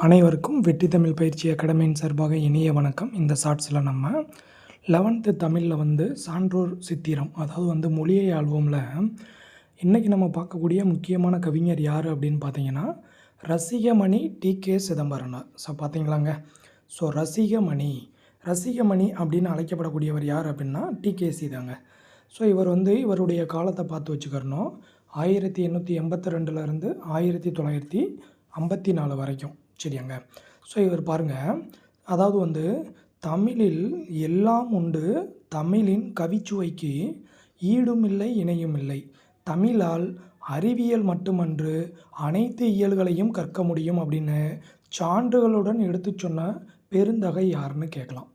அனைவருக்கும் வெற்றி தமிழ் பயிற்சி அகாடமியின் சார்பாக இனிய வணக்கம். இந்த ஷார்ட்ஸில் நம்ம 11th தமிழில் சான்றோர் சித்திரம், அதாவது மொழியை ஆல்பமில் இன்றைக்கி நம்ம பார்க்கக்கூடிய முக்கியமான கவிஞர் யார் அப்படின்னு பார்த்தீங்கன்னா Rasikamani DK. Chidambaranar. So பார்த்தீங்களாங்க. So Rasikamani அப்படின்னு அழைக்கப்படக்கூடியவர் யார் அப்படின்னா டி.கே.சி தாங்க. ஸோ இவர் இவருடைய காலத்தை பார்த்து வச்சுக்கிறணும். 1882லேருந்து 1954 வரைக்கும். சரியாங்க. ஸோ இவர் பாருங்கள், அதாவது தமிழில் எல்லாம் உண்டு, தமிழின் கவிச்சுவைக்கு ஈடும் இல்லை இணையும் இல்லை, தமிழால் அறிவியல் மட்டுமன்று அனைத்து இயல்களையும் கற்க முடியும் அப்படின்னு சான்றுகளுடன் எடுத்து சொன்ன பெருந்தகை யாருன்னு கேட்கலாம்.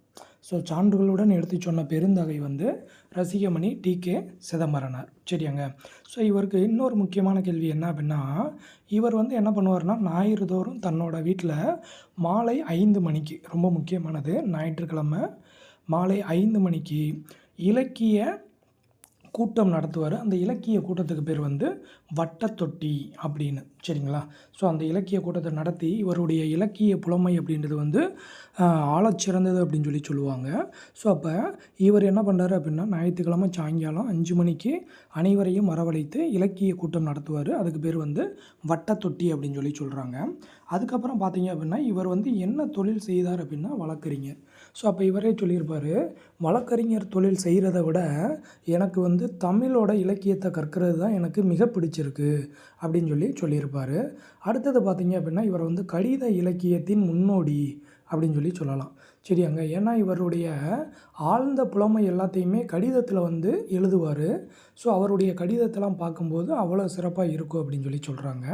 ஸோ சான்றுகளுடன் எடுத்து சொன்ன பெருந்தகை ரசிகமணி டி.கே. சிதம்பரனார். சரியாங்க. ஸோ இவருக்கு இன்னொரு முக்கியமான கேள்வி என்ன அப்படின்னா, இவர் என்ன பண்ணுவார்னா, ஞாயிறு தோறும் தன்னோட வீட்டில் மாலை 5 மணிக்கு, ரொம்ப முக்கியமானது, ஞாயிற்றுக்கிழமை மாலை 5 மணிக்கு இலக்கிய கூட்டம் நடத்துவார். அந்த இலக்கிய கூட்டத்துக்கு பேர் வட்டத்தொட்டி அப்படின்னு. சரிங்களா. ஸோ அந்த இலக்கிய கூட்டத்தை நடத்தி இவருடைய இலக்கிய புலமை அப்படின்றது ஆழச்சிறந்தது அப்படின்னு சொல்லுவாங்க. ஸோ அப்போ இவர் என்ன பண்ணுறாரு அப்படின்னா, ஞாயிற்றுக்கிழமை சாயங்காலம் 5 மணிக்கு அனைவரையும் வரவழைத்து இலக்கிய கூட்டம் நடத்துவார். அதுக்கு பேர் வட்டத்தொட்டி அப்படின்னு சொல்கிறாங்க. அதுக்கப்புறம் பார்த்தீங்க அப்படின்னா, இவர் என்ன தொழில் செய்தார் அப்படின்னா வழக்கறிஞர். ஸோ அப்போ இவரே சொல்லியிருப்பார், வழக்கறிஞர் தொழில் செய்கிறத விட எனக்கு தமிழோட இலக்கியத்தை கற்கிறது தான் எனக்கு மிக பிடிச்சிருக்கு அப்படின்னு சொல்லியிருப்பார். அடுத்தது பார்த்திங்க அப்படின்னா, இவர் கடித இலக்கியத்தின் முன்னோடி அப்படின்னு சொல்லலாம். சரியாங்க. ஏன்னா இவருடைய ஆழ்ந்த புலமை எல்லாத்தையுமே கடிதத்தில் எழுதுவார். ஸோ அவருடைய கடிதத்தெல்லாம் பார்க்கும்போது அவ்வளோ சிறப்பாக இருக்கும் அப்படின்னு சொல்கிறாங்க.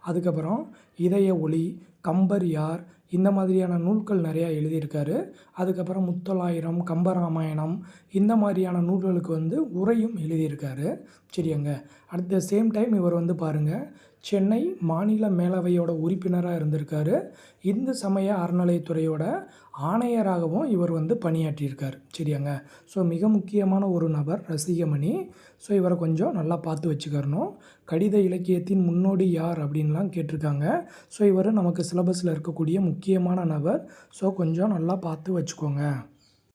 அதுக்கப்புறம் இதய ஒளி, கம்பர் யார், இந்த மாதிரியான நூல்கள் நிறையா எழுதியிருக்காரு. அதுக்கப்புறம் முத்தொள்ளாயிரம், கம்பராமாயணம், இந்த மாதிரியான நூல்களுக்கு உரையும் எழுதியிருக்காரு. சரியாங்க. அட் த சேம் டைம் இவர் பாருங்கள், சென்னை மாநில மேலவையோட உறுப்பினராக இருந்திருக்காரு. இந்து சமய அறநிலையத்துறையோட ஆணையராகவும் இவர் பணியாற்றியிருக்கார். சரியாங்க. ஸோ மிக முக்கியமான ஒரு நபர் ரசிகமணி. ஸோ இவரை கொஞ்சம் நல்லா பார்த்து வச்சுக்கணும். கடித இலக்கியத்தின் முன்னோடி யார் அப்படின்லாம் கேட்டிருக்காங்க. ஸோ இவர் நமக்கு சிலபஸில் இருக்கக்கூடிய முக்கியமான நபர். ஸோ கொஞ்சம் நல்லா பார்த்து வச்சுக்கோங்க.